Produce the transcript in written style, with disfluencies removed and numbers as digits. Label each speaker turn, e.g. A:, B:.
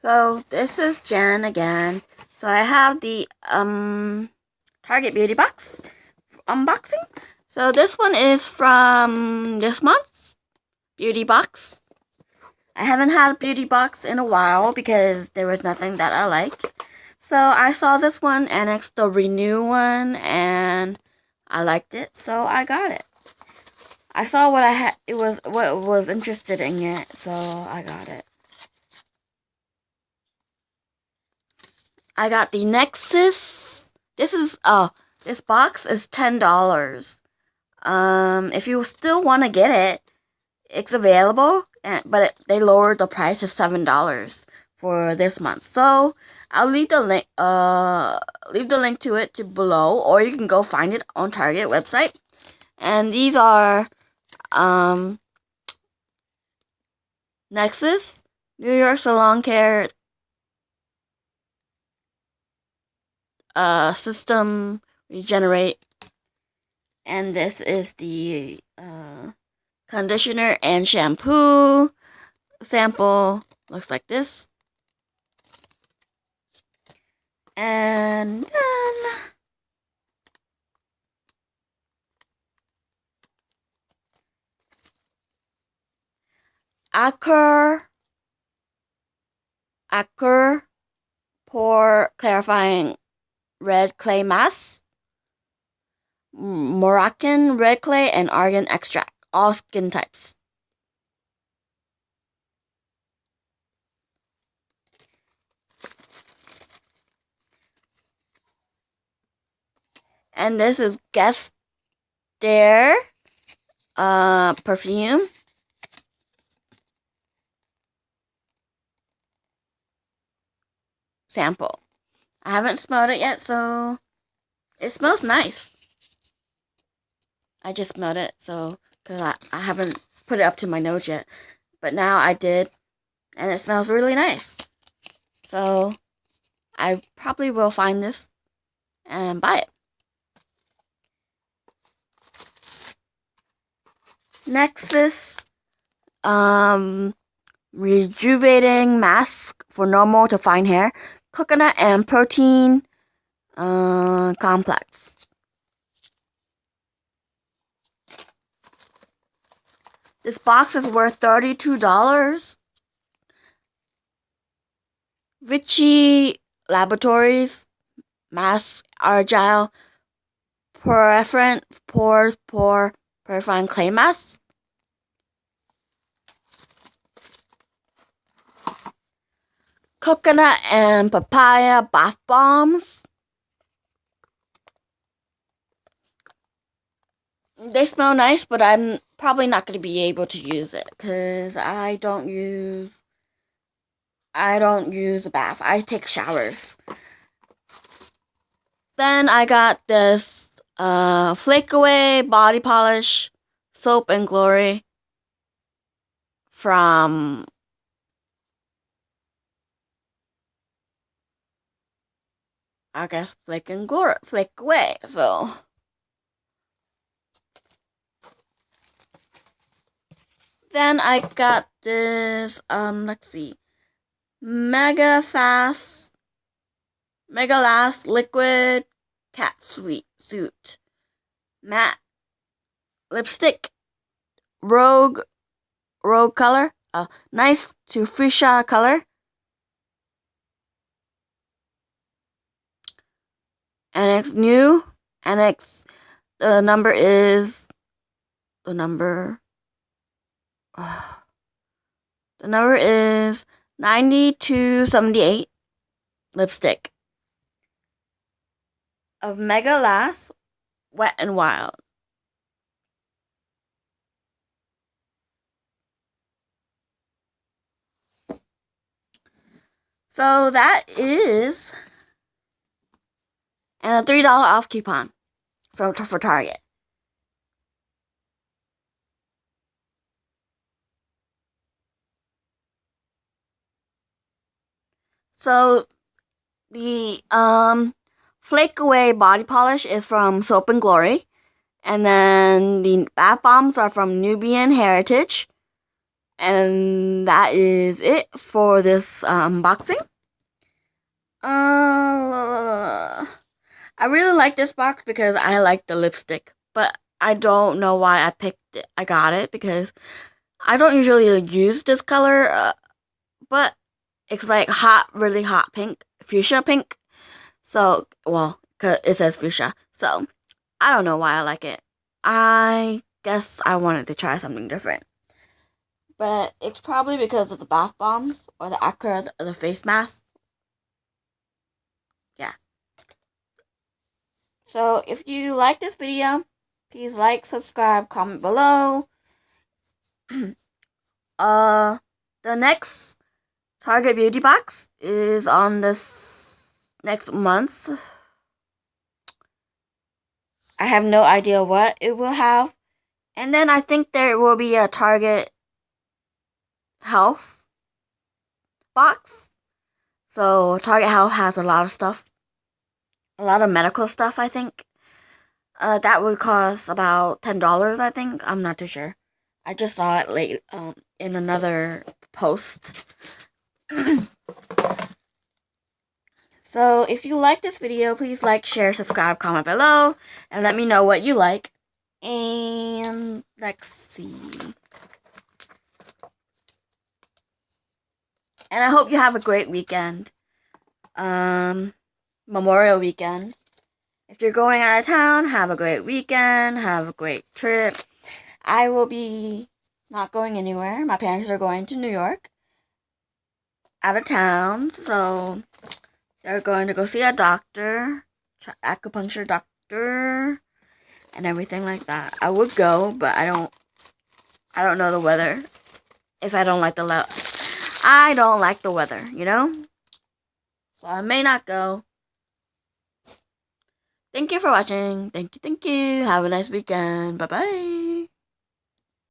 A: So this is Jen again. So I have the Target Beauty Box unboxing. So this one is from this month's Beauty Box. I haven't had a Beauty Box in a while because there was nothing that I liked. So I saw this one and it's the Renew one and I liked it, so I got it. I saw what I had. It was what was interested in it, so I got it. I got the Nexus. This box is $10. If you still want to get it, it's available, but they lowered the price to $7 for this month. So I'll leave the link to it below, or you can go find it on Target website. And these are Nexus, New York Salon Care System Regenerate, and this is the conditioner and shampoo sample. Looks like this. And then Acur Pore Clarifying Red Clay Mask, Moroccan Red Clay, and Argan Extract. All skin types. And this is Guess Dare perfume. Sample. I haven't smelled it yet, so it smells nice. I just smelled it, so because I haven't put it up to my nose yet, but now I did, and it smells really nice. So I probably will find this and buy it. Nexus rejuvenating mask for normal to fine hair, coconut and protein complex. This box is worth $32. Vichy Laboratories Mask Argile Pore Purifying Clay Mask. Coconut and papaya bath bombs. They smell nice, but I'm probably not going to be able to use it because I don't use a bath. I take showers. Then I got this Flake Away body polish, Soap and Glory from I guess Flake Away. So then I got this let's see, Mega Last Liquid Cat Suit Matte Lipstick, Rogue color, nice to fuchsia color, and it's new, and the number is 9278 lipstick of Mega Last Wet and Wild. So that is, and a $3 off coupon for Target. So the Flake Away body polish is from Soap and Glory, and then the bath bombs are from Nubian Heritage, And that is it for this unboxing. I really like this box because I like the lipstick, but I don't know why I picked it. I got it because I don't usually use this color, but it's like hot, really hot pink, fuchsia pink. So, well, 'cause it says fuchsia. So, I don't know why I like it. I guess I wanted to try something different. But it's probably because of the bath bombs or the Acra or the face mask. Yeah. So if you like this video, please like, subscribe, comment below. The next Target Beauty Box is on this next month. I have no idea what it will have. And then I think there will be a Target Health box. So Target Health has a lot of stuff. A lot of medical stuff, I think. That would cost about $10, I think. I'm not too sure. I just saw it late in another post. So if you like this video, please like, share, subscribe, comment below, and let me know what you like. And let's see. And I hope you have a great weekend. Memorial weekend. If you're going out of town, have a great weekend. Have a great trip. I will be not going anywhere. My parents are going to New York. Out of town. So they're going to go see a doctor. Acupuncture doctor. And everything like that. I would go, but I don't know the weather. If I don't like I don't like the weather, you know? So I may not go. Thank you for watching. Thank you. Have a nice weekend. Bye-bye.